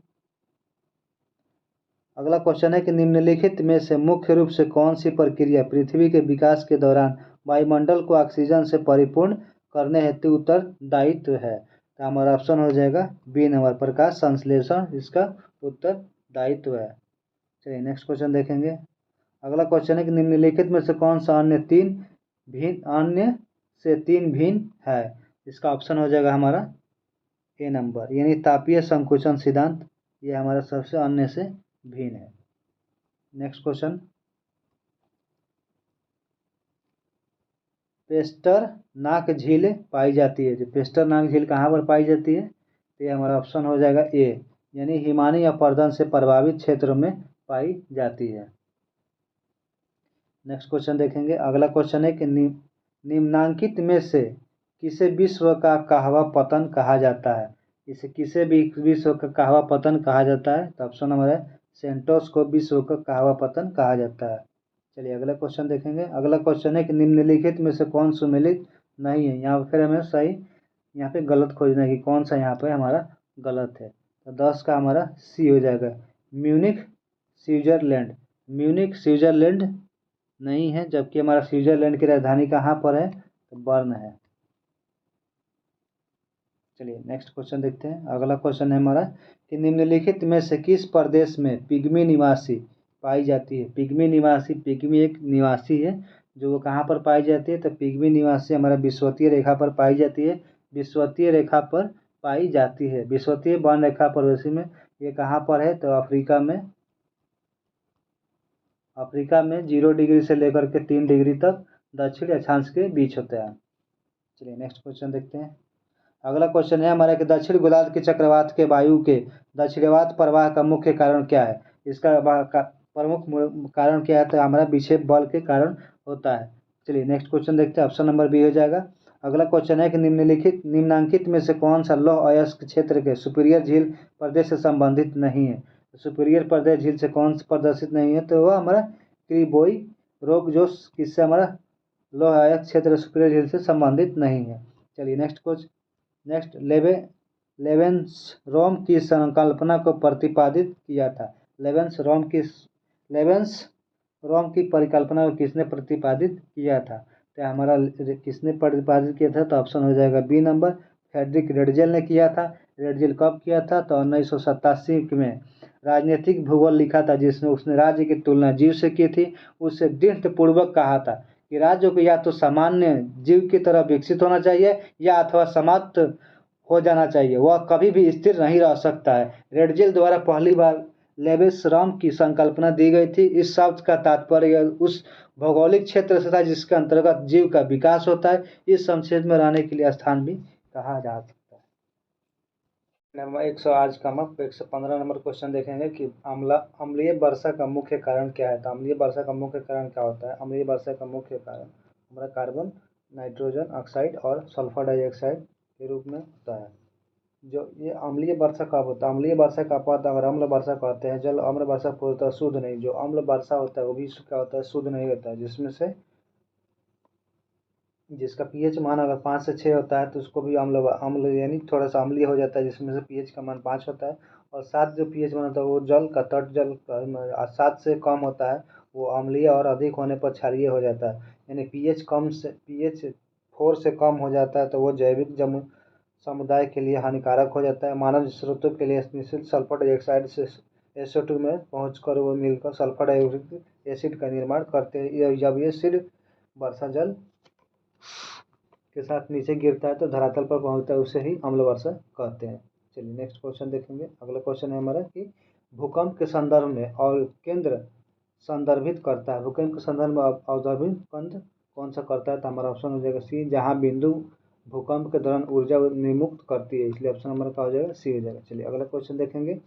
अगला क्वेश्चन है कि निम्नलिखित में से मुख्य रूप से कौन सी प्रक्रिया पृथ्वी के विकास के दौरान वायुमंडल को ऑक्सीजन से परिपूर्ण करने हेतु उत्तरदायित्व है, तो हमारा ऑप्शन हो जाएगा बी नंबर, प्रकाश संश्लेषण इसका उत्तरदायित्व है। चलिए नेक्स्ट क्वेश्चन देखेंगे। अगला क्वेश्चन है कि निम्नलिखित में से कौन सा अन्य से तीन भिन्न है। इसका ऑप्शन हो जाएगा हमारा ए नंबर, यानी तापीय संकुचन सिद्धांत ये हमारा सबसे अन्य से भिन्न है। नेक्स्ट क्वेश्चन, पेस्टरनाक झील पाई जाती है। जो पेस्टरनाक झील कहाँ पर पाई जाती है, तो ये हमारा ऑप्शन हो जाएगा ए, यानी हिमानी अपरदन से प्रभावित क्षेत्रों में पाई जाती है। नेक्स्ट क्वेश्चन देखेंगे। अगला क्वेश्चन है कि निम्नांकित में से किसे विश्व का कहवा पतन कहा जाता है। इसे किसे भी विश्व का कहवा पतन कहा जाता है, तो ऑप्शन नंबर है सेंटोस को विश्व का कहवा पतन कहा जाता है। चलिए अगला क्वेश्चन देखेंगे। अगला क्वेश्चन है कि निम्नलिखित में से कौन सुमेलित नहीं है। यहाँ फिर हमें सही यहाँ पे गलत खोजना है कि कौन सा यहाँ पे हमारा गलत है, तो 10 का हमारा सी हो जाएगा, म्यूनिख स्विट्जरलैंड नहीं है, जबकि हमारा स्विट्जरलैंड की राजधानी कहाँ पर है, तो बर्न है। चलिए नेक्स्ट क्वेश्चन देखते हैं। अगला क्वेश्चन है हमारा कि निम्नलिखित में से किस प्रदेश में पिग्मी निवासी पाई जाती है। पिग्मी एक निवासी है, जो वो कहाँ पर पाई जाती है, तो पिग्मी निवासी हमारा विषुवतीय रेखा पर पाई जाती है। विषुवतीय वन रेखा पर वैसे में ये कहाँ पर है, तो अफ्रीका में 0 डिग्री से लेकर के 3 डिग्री तक दक्षिण अक्षांश के बीच होता है। चलिए नेक्स्ट क्वेश्चन देखते हैं। अगला क्वेश्चन है हमारा कि दक्षिण गोलार्ध के चक्रवात के वायु के दक्षिणावर्त प्रवाह का मुख्य कारण क्या है। इसका प्रमुख कारण क्या है, तो हमारा विक्षेप बल के कारण होता है। चलिए नेक्स्ट क्वेश्चन देखते हैं, ऑप्शन नंबर बी हो जाएगा। अगला क्वेश्चन है कि निम्नलिखित में से कौन सा लौह अयस्क क्षेत्र के सुपीरियर झील प्रदेश से संबंधित नहीं है। सुपीरियर प्रदेश झील से कौन सा प्रदर्शित नहीं है, तो वह हमारा क्रीबोई रोग जो किससे हमारा लौह अयस्क क्षेत्र सुपीरियर झील से संबंधित नहीं है। चलिए नेक्स्ट क्वेश्चन, नेक्स्ट लेवेंस रोम की संकल्पना को प्रतिपादित किया था। लेवेंस रोम की परिकल्पना को किसने प्रतिपादित किया था, तो हमारा किसने प्रतिपादित किया था, तो ऑप्शन हो जाएगा बी नंबर, फ्रेडरिक रेडजेल ने किया था। रेडजेल कब किया था, तो 1987 में राजनीतिक भूगोल लिखा था, जिसमें उसने राज्य की तुलना जीव से की थी। उससे दृढ़पूर्वक कहा था कि राज्यों को या तो सामान्य जीव की तरह विकसित होना चाहिए या अथवा समाप्त हो जाना चाहिए, वह कभी भी स्थिर नहीं रह सकता है। रेडजेल द्वारा पहली बार लेवेंसरॉम की संकल्पना दी गई थी। इस शब्द का तात्पर्य उस भौगोलिक क्षेत्र से था जिसके अंतर्गत जीव का विकास होता है। इस संक्षेप में रहने के लिए स्थान भी कहा जा सकता है। नंबर 100 आज का हम 115 नंबर क्वेश्चन देखेंगे कि अम्लीय वर्षा का मुख्य कारण क्या है। तो अम्लीय वर्षा का मुख्य कारण क्या होता है, अम्लीय वर्षा का मुख्य कारण हमारा कार्बन नाइट्रोजन ऑक्साइड और सल्फर डाइऑक्साइड के रूप में होता है। जो ये अम्लीय वर्षा कब होता है, अम्लीय वर्षा का पद अगर अम्ल वर्षा कहते हैं, जल अम्ल वर्षा पूर्णतः शुद्ध नहीं, जो अम्ल वर्षा होता है वो भी क्या होता है, शुद्ध नहीं होता है, जिसमें से जिसका पीएच मान अगर 5 से 6 होता है तो उसको भी अम्ल यानी थोड़ा सा अम्लीय हो जाता है, जिसमें से पीएच का मान 5 होता है। और 7 जो पीएच मान होता है वो जल का तट जल 7 से कम होता है, वो अम्लीय और अधिक होने पर क्षारीय हो जाता है। यानी पीएच 4 से कम हो जाता है तो वो जैविक समुदाय के लिए हानिकारक हो जाता है। मानव स्रोतों के लिए निश्चित सल्फर डाइऑक्साइड से SO2 में पहुंचकर वो मिलकर सल्फर डाइऑक्साइड एसिड का निर्माण करते हैं। जब ये सिर्फ वर्षा जल के साथ नीचे गिरता है तो धरातल पर पहुंचता है, उसे ही अम्ल वर्षा कहते हैं। चलिए नेक्स्ट क्वेश्चन देखेंगे। अगला क्वेश्चन है हमारा कि भूकंप के संदर्भ में और केंद्र संदर्भित करता है। भूकंप के संदर्भ में अवदर्भित केंद्र कौन सा करता है, तो हमारा ऑप्शन हो जाएगा सी, जहाँ बिंदु भूकंप के दौरान ऊर्जा निर्मुक्त करती है, इसलिए ऑप्शन नंबर का हो जाएगा सी हो जाएगा। चलिए अगला क्वेश्चन देखेंगे।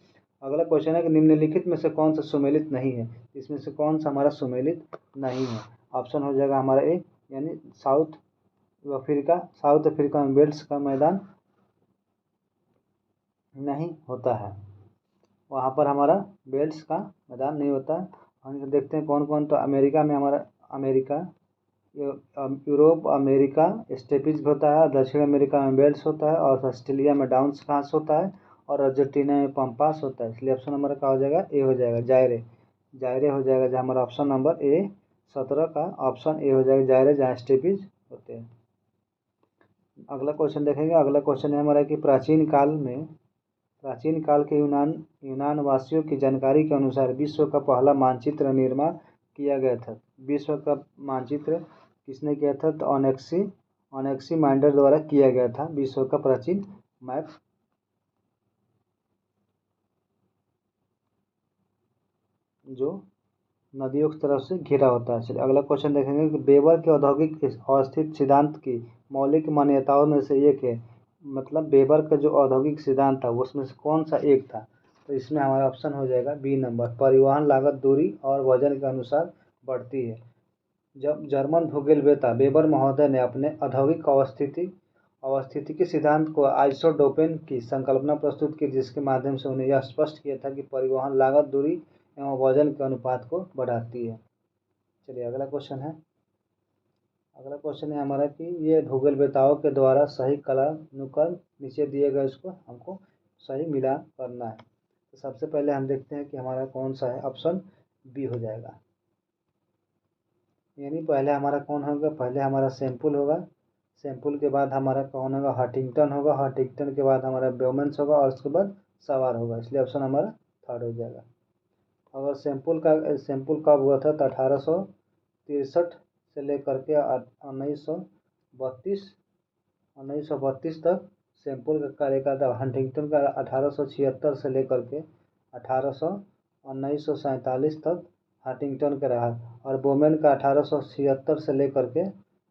अगला क्वेश्चन है कि निम्नलिखित में से कौन सा सुमेलित नहीं है। इसमें से कौन सा हमारा सुमेलित नहीं है, ऑप्शन हो जाएगा हमारा ए, यानी साउथ अफ्रीका में बेल्ट का मैदान नहीं होता है, वहाँ पर हमारा बेल्ट का मैदान नहीं होता है। हम देखते हैं कौन कौन, तो अमेरिका में हमारा यूरोप अमेरिका स्टेपिज होता है, दक्षिण अमेरिका में बेल्ट होता है, और ऑस्ट्रेलिया में डाउन्स घास होता है, और अर्जेंटीना में पम्पास होता है, इसलिए ऑप्शन नंबर का हो जाएगा ए हो जाएगा, जायरे हो जाएगा, जहाँ हमारा ऑप्शन नंबर ए 17 का ऑप्शन ए हो जाएगा, जायरे जहाँ स्टेपिज होते हैं। अगला क्वेश्चन देखेंगे। अगला क्वेश्चन है हमारा कि प्राचीन काल के यूनान वासियों की जानकारी के अनुसार विश्व का पहला मानचित्र निर्माण किया गया था। विश्व का मानचित्र किसने किया था, तो ओनेक्सीमांडर द्वारा किया गया था विश्व का प्राचीन मैप। जो नदियों की तरफ से घिरा होता है। चलिए अगला क्वेश्चन देखेंगे कि वेबर के औद्योगिक अवस्थित सिद्धांत की मौलिक मान्यताओं में से एक है, मतलब वेबर का जो औद्योगिक सिद्धांत था उसमें से कौन सा एक था, तो इसमें हमारा ऑप्शन हो जाएगा बी नंबर, परिवहन लागत दूरी और वजन के अनुसार बढ़ती है। जब जर्मन भूगोलवेत्ता वेबर महोदय ने अपने औद्योगिक अवस्थिति के सिद्धांत को आइसोटोपेन की संकल्पना प्रस्तुत की, जिसके माध्यम से उन्हें यह स्पष्ट किया था कि परिवहन लागत दूरी एवं वजन के अनुपात को बढ़ाती है। चलिए अगला क्वेश्चन है हमारा कि ये भूगोलवेत्ताओं के द्वारा सही कालानुक्रम नीचे दिए गए उसको हमको सही मिलान करना है। तो सबसे पहले हम देखते हैं कि हमारा कौन सा है, ऑप्शन बी हो जाएगा, यानी पहले हमारा कौन होगा, पहले हमारा सैंपल होगा, सैंपल के बाद हमारा कौन होगा, हंटिंगटन होगा, हंटिंगटन के बाद हमारा ब्योमेंस होगा, और उसके बाद सवार होगा, इसलिए ऑप्शन हमारा थर्ड हो जाएगा। अगर सैंपल कब हुआ था, तो 1863 से लेकर के 1932 तक सैंपल का कार्यकाल था। हंटिंगटन का 1876 से लेकर के 1947 तक हंटिंगटन का रहा, और बोमेन का 1876 से लेकर के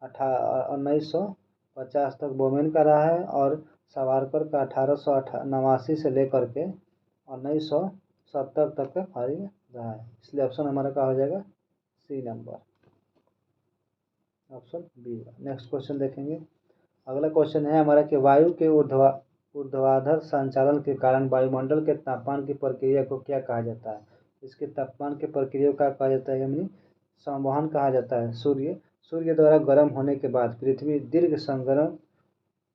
1950 तक बोमेन का रहा है, और सावरकर का 1889 से लेकर के 1970 तक का रहा है, इसलिए ऑप्शन हमारा क्या हो जाएगा, C number, option B. Next question देखेंगे। अगला क्वेश्चन है हमारा कि वायु के ऊर्ध्वाधर संचालन के कारण वायुमंडल के तापमान की प्रक्रिया को क्या कहा जाता है। इसके तापमान की प्रक्रिया को क्या कहा जाता है, यानी संवहन कहा जाता है। सूर्य द्वारा गर्म होने के बाद पृथ्वी दीर्घ संगरण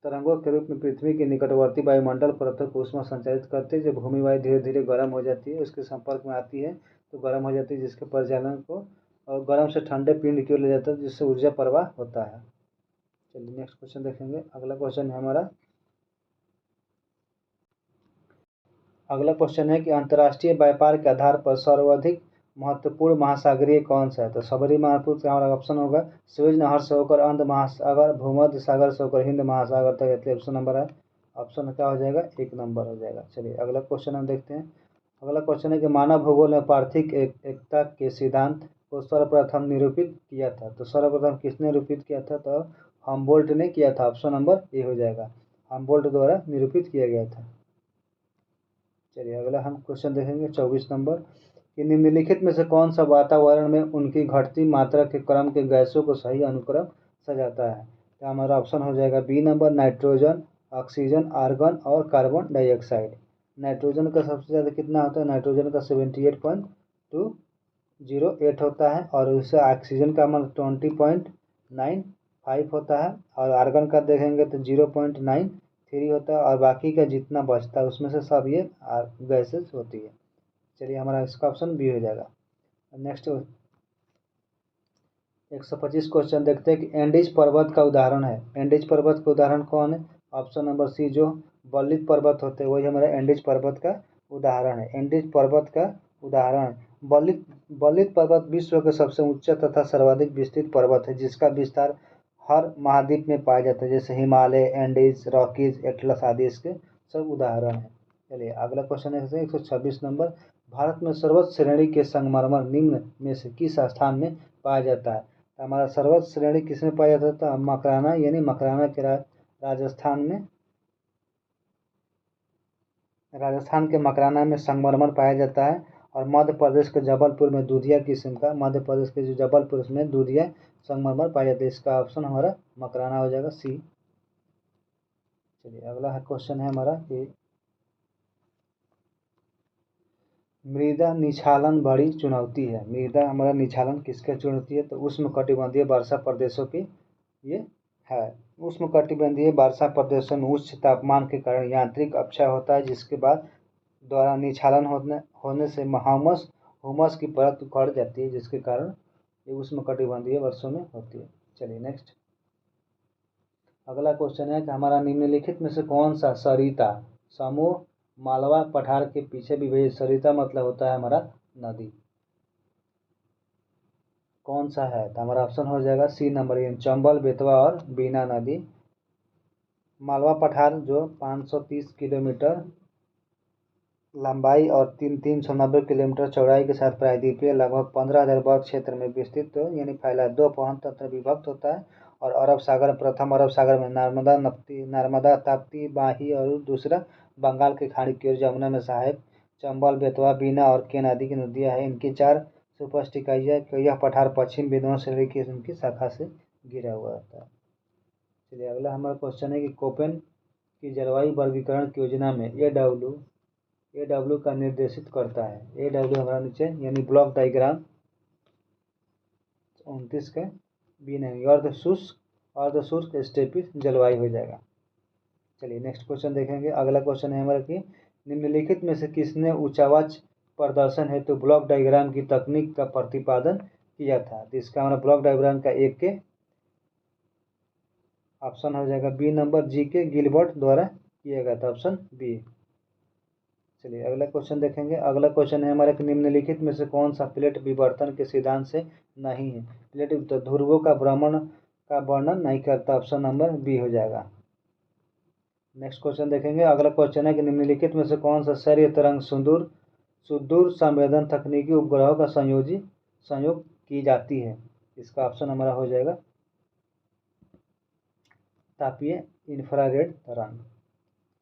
तरंगों के रूप में पृथ्वी के निकटवर्ती वायुमंडल परतों को ऊष्मा संचारित करती है। जब भूमि वायु धीरे धीरे गर्म हो जाती है, उसके संपर्क में आती है तो गर्म हो जाती है, जिसके परिचालन को और गर्म से ठंडे पिंड की ओर ले जाता है, जिससे ऊर्जा प्रवाह होता है। चलिए नेक्स्ट क्वेश्चन देखेंगे। अगला क्वेश्चन है कि अंतर्राष्ट्रीय व्यापार के आधार पर सर्वाधिक महत्वपूर्ण महासागरीय कौन सा है। तो सबरी महत्वपूर्ण का हमारा ऑप्शन होगा सुएज नहर से होकर अंध महासागर, भूमध्य सागर से होकर हिंद महासागर तक, इसलिए ऑप्शन नंबर है, ऑप्शन क्या हो जाएगा, 1 नंबर हो जाएगा। चलिए अगला क्वेश्चन हम देखते हैं। अगला क्वेश्चन है कि मानव भूगोल में पार्थिक एकता के सिद्धांत को सर्वप्रथम निरूपित किया था। तो सर्वप्रथम किसने निरूपित किया था, तो हमबोल्ट ने किया था, ऑप्शन नंबर ए हो जाएगा, हमबोल्ट द्वारा निरूपित किया गया था। चलिए अगला हम क्वेश्चन देखेंगे 24 नंबर कि निम्नलिखित में से कौन सा वातावरण में उनकी घटती मात्रा के क्रम के गैसों को सही अनुक्रम सजाता है। तो हमारा ऑप्शन हो जाएगा B number, nitrogen, oxygen, argon और कार्बन डाइऑक्साइड। नाइट्रोजन का सबसे ज़्यादा कितना होता है, नाइट्रोजन का 78.208 होता है, और उससे ऑक्सीजन का हमारा 20.95 होता है, और आर्गन का देखेंगे तो 0.93 होता है, और बाकी का जितना बचता है उसमें से सब ये गैसेस होती है। चलिए हमारा इसका ऑप्शन बी हो जाएगा। नेक्स्ट 125 क्वेश्चन देखते हैं कि एंडीज पर्वत का उदाहरण है। एंडीज पर्वत का उदाहरण कौन है, ऑप्शन नंबर सी, जो बल्लित पर्वत होते हैं वही हमारा एंडीज पर्वत का उदाहरण है। एंडीज पर्वत का उदाहरण बल्लित पर्वत विश्व के सबसे ऊंचा तथा सर्वाधिक विस्तृत पर्वत है, जिसका विस्तार हर महाद्वीप में पाया जाता है, जैसे हिमालय, एंडीज, रॉकीज, एटलस आदि इसके सब उदाहरण है। चलिए अगला क्वेश्चन है 126 नंबर। भारत में सर्वोच्च श्रेणी के संगमरमर निम्न में से किस स्थान में पाया जाता है। तो हमारा सर्वोच्च श्रेणी किसमें पाया जाता है, मकराना, यानी मकराना के राजस्थान के मकराना में संगमरमर पाया जाता है। और मध्य प्रदेश के जबलपुर में दूधिया किस्म का, मध्य प्रदेश के जो जबलपुर में दूधिया संगमरमर पाया जाता है, इसका ऑप्शन हमारा मकराना हो जाएगा, सी। चलिए अगला क्वेश्चन है हमारा कि मृदा निक्षालन बड़ी चुनौती है। मृदा हमारा निक्षालन किसके चुनौती है, तो उष्णकटिबंधीय वर्षा प्रदेशों की ये है। उष्णकटिबंधीय वर्षा प्रदेशों में उच्च तापमान के कारण यांत्रिक अपक्षय होता है, जिसके बाद द्वारा निक्षालन होने से हुमस की परत उखड़ जाती है, जिसके कारण ये उष्णकटिबंधीय वर्षों में होती है। चलिए नेक्स्ट अगला क्वेश्चन है कि हमारा निम्नलिखित में से कौन सा सरिता समूह मालवा पठार के पीछे विभजित, सरिता मतलब होता है हमारा नदी, कौन सा है, तो हमारा ऑप्शन हो जाएगा सी नंबर, यानी चंबल, बेतवा और बीना नदी। मालवा पठार जो 530 किलोमीटर लंबाई और 390 किलोमीटर चौड़ाई के साथ प्रायद्वीपीय लगभग 15,000 वर्ग क्षेत्र में विस्तृत यानी फैला 2 पवन तंत्र विभक्त होता है। और प्रथम अरब सागर में नर्मदा, ताप्ती, माही, और दूसरा बंगाल की खाड़ी की ओर जमुना में सहायक चंबल, बेतवा, बीना और केन आदि की नदियाँ हैं। इनकी 4 सुपष्ट इकाइयाँ, यह पठार पश्चिम विंध्य श्रेणी की इनकी शाखा से घिरा हुआ होता है। चलिए अगला हमारा क्वेश्चन है कि कोपेन की जलवायु वर्गीकरण की योजना में AW का निर्देशित करता है। AW हमारा नीचे यानी ब्लॉक डायग्राम 29 के बी नहीं, अर्धशुष्क स्टेपिस जलवायु हो जाएगा। चलिए नेक्स्ट क्वेश्चन देखेंगे। अगला क्वेश्चन है हमारा कि निम्नलिखित में से किसने उच्चावाच प्रदर्शन हेतु ब्लॉक डायग्राम की तकनीक का प्रतिपादन किया था। तो इसका हमारा ब्लॉक डायग्राम का 1 के ऑप्शन हो जाएगा बी नंबर, जी के गिलबर्ट द्वारा किया गया था, ऑप्शन बी। चलिए अगला क्वेश्चन देखेंगे। अगला क्वेश्चन है हमारे कि निम्नलिखित में से कौन सा प्लेट विवर्तन के सिद्धांत से नहीं है। प्लेट ध्रुवों का वर्णन नहीं करता, ऑप्शन नंबर बी हो जाएगा। नेक्स्ट क्वेश्चन देखेंगे। अगला क्वेश्चन है कि निम्नलिखित में से कौन सा सौर्य तरंग सुदूर संवेदन तकनीकी उपग्रहों का संयोग की जाती है। इसका ऑप्शन हमारा हो जाएगा तापीय इंफ्रारेड तरंग।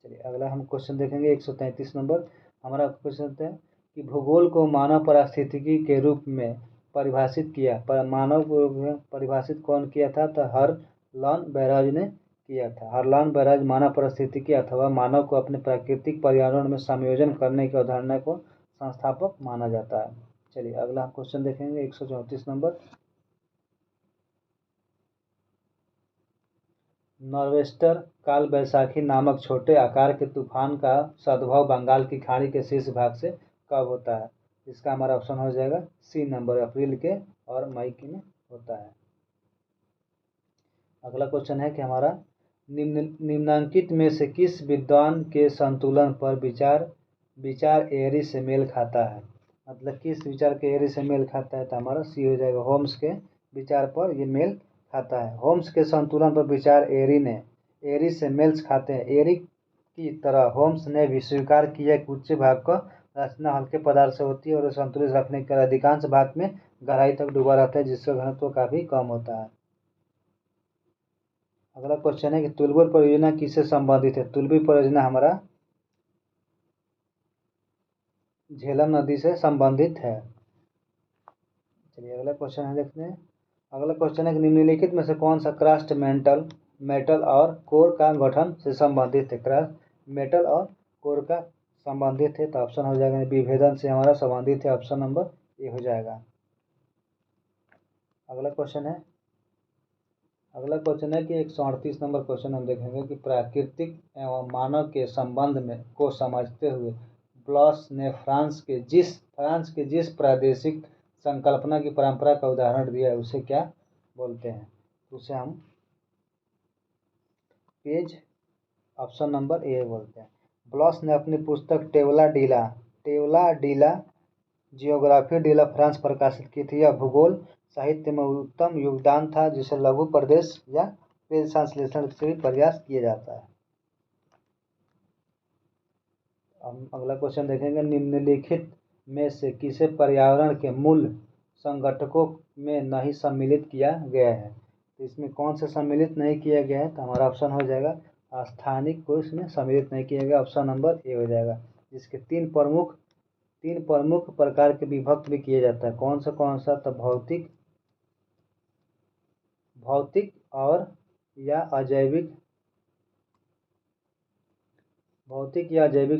चलिए अगला हम क्वेश्चन देखेंगे 133 नंबर। हमारा क्वेश्चन है कि भूगोल को मानव पारिस्थितिकी के रूप में परिभाषित किया। पर मानव को परिभाषित कौन किया था? तो हरलान बैराज ने किया था। हरलान बैराज मानव पारिस्थितिकी अथवा मानव को अपने प्राकृतिक पर्यावरण में समायोजन करने की अवधारणा को संस्थापक माना जाता है। चलिए अगला क्वेश्चन देखेंगे 134 नंबर। नॉर्वेस्टर काल बैसाखी नामक छोटे आकार के तूफान का सद्भव बंगाल की खाड़ी के शीर्ष भाग से कब होता है? इसका हमारा ऑप्शन हो जाएगा सी नंबर, अप्रैल के और मई के में होता है। अगला क्वेश्चन है कि हमारा निम्नांकित में से किस विद्वान के संतुलन पर विचार एरी से मेल खाता है? मतलब किस विचार के एरी से मेल खाता है? तो हमारा सी हो जाएगा, होम्स के विचार पर ये मेल खाता है। होम्स के संतुलन पर विचार एरी से मेल खाते हैं। एरी की तरह होम्स ने भी स्वीकार किया कि उच्च भाग का रचना हल्के पदार्थ से होती है और संतुलित रखने के अधिकांश भाग में गहराई तक डूबा रहता है, जिससे घनत्व काफी कम होता है। अगला क्वेश्चन है कि तुलबुर परियोजना किससे संबंधित है? तुलबुर परियोजना हमारा झेलम नदी से संबंधित है। चलिए अगला क्वेश्चन है देखते हैं। अगला क्वेश्चन है कि निम्नलिखित में से कौन सा क्रस्ट मेटल और कोर का गठन से संबंधित है? क्रस्ट मेटल और कोर का संबंधित है, तो ऑप्शन हो जाएगा विभेदन से हमारा संबंधित है, ऑप्शन नंबर ए हो जाएगा। अगला क्वेश्चन है कि 138 नंबर क्वेश्चन हम देखेंगे कि प्राकृतिक एवं मानव के संबंध में को समझते हुए ब्लॉस ने फ्रांस के जिस प्रादेशिक संकल्पना की परंपरा का उदाहरण दिया है उसे क्या बोलते हैं? उसे हम पेज ऑप्शन नंबर ए बोलते हैं। ब्लॉस ने अपनी पुस्तक टेवला डीला जियोग्राफी डे ला फ्रांस प्रकाशित की थी। यह भूगोल साहित्य में उत्तम योगदान था, जिसे लघु प्रदेश या पेज संश्लेषण से भी प्रयास किया जाता है। हम अगला क्वेश्चन देखेंगे, निम्नलिखित में से किसे पर्यावरण के मूल संगठकों में नहीं सम्मिलित किया गया है? तो इसमें कौन से सम्मिलित नहीं किया गया है? तो हमारा ऑप्शन हो जाएगा स्थानिक को इसमें सम्मिलित नहीं किया गया, ऑप्शन नंबर ए हो जाएगा। जिसके तीन प्रमुख प्रकार के विभक्त भी किया जाता है। कौन सा? तो भौतिक और या अजैविक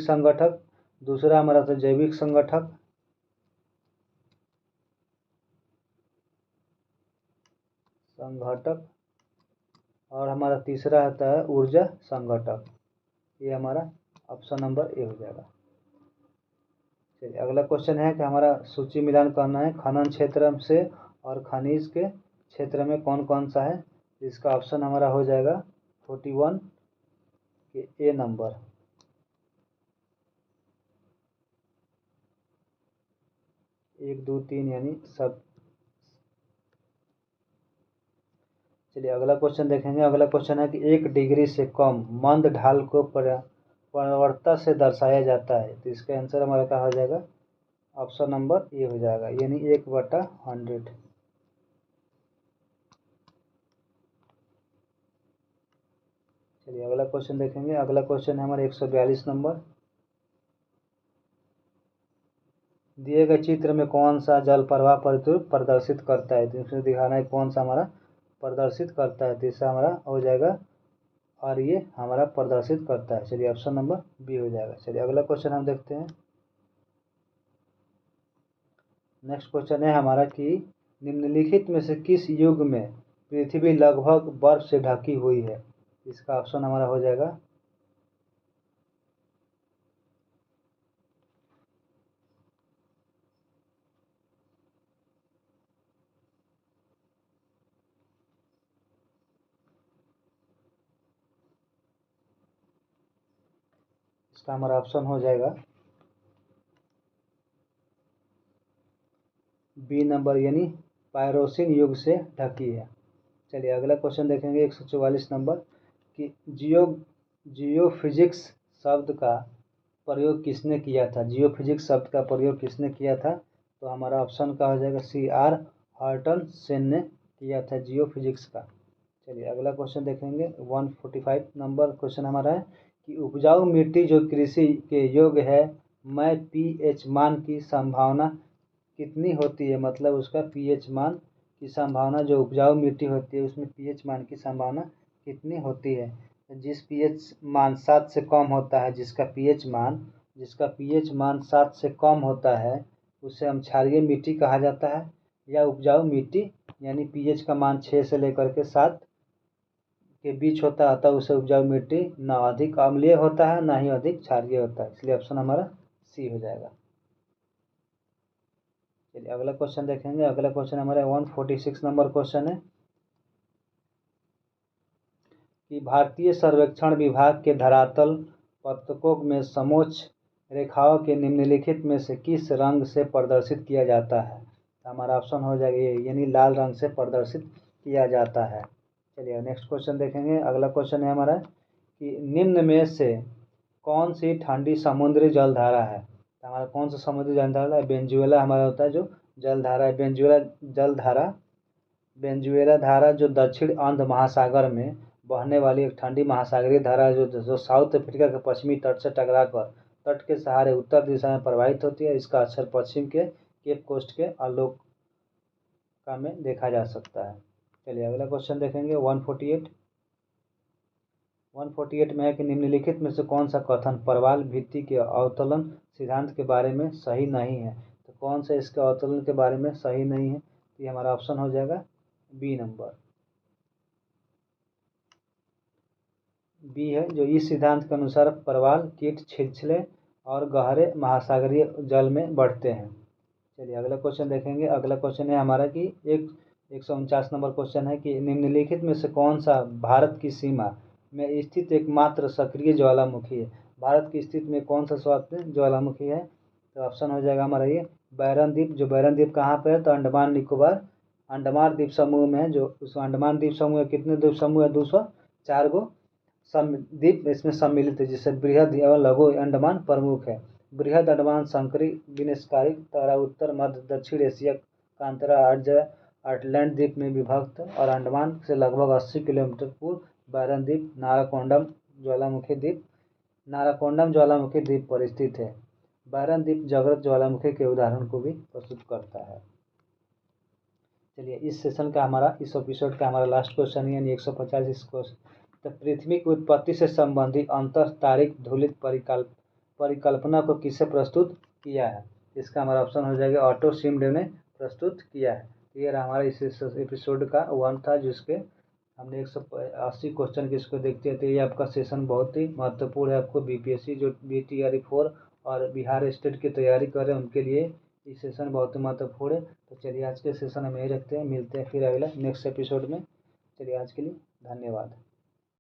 संगठक। दूसरा हमारा तो जैविक संगठक। और हमारा तीसरा आता है ऊर्जा संगठक। ये हमारा ऑप्शन नंबर ए हो जाएगा। चलिए अगला क्वेश्चन है कि हमारा सूची मिलान करना है खनन क्षेत्र से और खनिज के क्षेत्र में कौन कौन सा है। इसका ऑप्शन हमारा हो जाएगा 41 के ए नंबर। 1 2 3 यानी सब। चलिए अगला क्वेश्चन देखेंगे। अगला क्वेश्चन है कि 1 डिग्री से कम मंद ढाल को प्रवणता से दर्शाया जाता है, तो इसका आंसर हमारा क्या हो जाएगा? ऑप्शन नंबर ए हो जाएगा, यानी 1/100। चलिए अगला क्वेश्चन देखेंगे। अगला क्वेश्चन है हमारा 142 नंबर। दिए गए चित्र में कौन सा जल प्रवाह प्रतिरूप प्रदर्शित करता है? तो इसमें दिखाना है कौन सा हमारा प्रदर्शित करता है, तो इससे हमारा हो जाएगा और ये हमारा प्रदर्शित करता है। चलिए ऑप्शन नंबर बी हो जाएगा। चलिए अगला क्वेश्चन हम देखते हैं। नेक्स्ट क्वेश्चन है हमारा कि निम्नलिखित में से किस युग में पृथ्वी लगभग बर्फ से ढकी हुई है? इसका ऑप्शन हमारा हो जाएगा इसका हमारा ऑप्शन हो जाएगा बी नंबर, यानी पायरोसिन युग से ढकी है। चलिए अगला क्वेश्चन देखेंगे 144 नंबर कि जियोफिजिक्स शब्द का प्रयोग किसने किया था? जियोफिजिक्स शब्द का प्रयोग किसने किया था? तो हमारा ऑप्शन का हो जाएगा CR हॉर्टन सेन ने किया था जियोफिजिक्स का। चलिए अगला क्वेश्चन देखेंगे 145 नंबर क्वेश्चन हमारा है कि उपजाऊ मिट्टी जो कृषि के योग्य है में पीएच मान की संभावना कितनी होती है, मतलब उसका पीएच मान की संभावना, जो उपजाऊ मिट्टी होती है उसमें पीएच मान की संभावना कितनी होती है। जिस पीएच मान 7 से कम होता है, जिसका पीएच मान 7 से कम होता है उसे हम क्षारीय मिट्टी कहा जाता है, या उपजाऊ मिट्टी, यानी पीएच का मान 6 से लेकर के 7 के बीच होता है, अतः उसे उपजाऊ मिट्टी ना अधिक अम्लीय होता है ना ही अधिक क्षारीय होता है, इसलिए ऑप्शन हमारा सी हो जाएगा। चलिए अगला क्वेश्चन देखेंगे। अगला क्वेश्चन हमारा 146 नंबर क्वेश्चन है कि भारतीय सर्वेक्षण विभाग के धरातल पत्रकों में समोच्च रेखाओं के निम्नलिखित में से किस रंग से प्रदर्शित किया जाता है। तो हमारा ऑप्शन हो जाएगा ये, यानी लाल रंग से प्रदर्शित किया जाता है। चलिए नेक्स्ट क्वेश्चन देखेंगे। अगला क्वेश्चन है हमारा कि निम्न में से कौन सी ठंडी समुद्री जलधारा है। तो हमारा कौन सा समुद्री जलधारा है, वेनेजुएला हमारा होता है जो जलधारा है, वेनेजुएला धारा जो दक्षिण अंध महासागर में बहने वाली एक ठंडी महासागरीय धारा है, जो साउथ अफ्रीका के पश्चिमी तट से टकराकर तट के सहारे उत्तर दिशा में प्रवाहित होती है। इसका अक्षर पश्चिम के केप कोस्ट के अलोका में देखा जा सकता है। चलिए अगला क्वेश्चन देखेंगे 148 में है कि निम्नलिखित में से कौन सा कथन परवाल भित्ति के अवतलन सिद्धांत के बारे में सही नहीं है। तो कौन सा इसके अवतलन के बारे में सही नहीं है, तो ये हमारा ऑप्शन हो जाएगा बी नंबर। बी है, जो इस सिद्धांत के अनुसार परवाल कीट छिछले और गहरे महासागरीय जल में बढ़ते हैं। चलिए अगला क्वेश्चन देखेंगे। अगला क्वेश्चन है हमारा कि 149 नंबर क्वेश्चन है कि निम्नलिखित में से कौन सा भारत की सीमा में स्थित एकमात्र सक्रिय ज्वालामुखी है। भारत की स्थिति में कौन सा ज्वालामुखी है, तो ऑप्शन हो जाएगा हमारा ये बैरन द्वीप। जो बैरन द्वीप कहाँ पे है, तो अंडमान निकोबार अंडमान द्वीप समूह में है। जो उस अंडमान द्वीप समूह में कितने द्वीप समूह है, 204 गो द्वीप इसमें सम्मिलित है, जिससे बृहद एवं लघु अंडमान प्रमुख है। बृहद अंडमान संकरी विनाशकारी तराई उत्तर मध्य दक्षिण एशिया का अंतरा आइलैंड द्वीप में विभक्त और अंडमान से लगभग 80 किलोमीटर पूर्व बैरन द्वीप नाराकोंडम ज्वालामुखी द्वीप पर स्थित है। बैरन द्वीप जागृत ज्वालामुखी के उदाहरण को भी प्रस्तुत करता है। चलिए इस एपिसोड का हमारा लास्ट क्वेश्चन है, यानी 150 इस क्वेश्चन। तो पृथ्वी की उत्पत्ति से संबंधित अंतर तारिक धुलित परिकल्पना को किसे प्रस्तुत किया है। इसका हमारा ऑप्शन हो जाएगा ऑटो शिमडे ने प्रस्तुत किया है। ये हमारा इस एपिसोड का 1 था, जिसके हमने 180 क्वेश्चन की इसको देखते थे। ये आपका सेशन बहुत ही महत्वपूर्ण है। आपको बीपीएससी जो BTRE4 और बिहार स्टेट की तैयारी कर रहे हैं उनके लिए ये सेशन बहुत ही महत्वपूर्ण है। तो चलिए आज के सेशन हम यही रखते हैं, मिलते हैं फिर अगला नेक्स्ट एपिसोड में। चलिए आज के लिए धन्यवाद।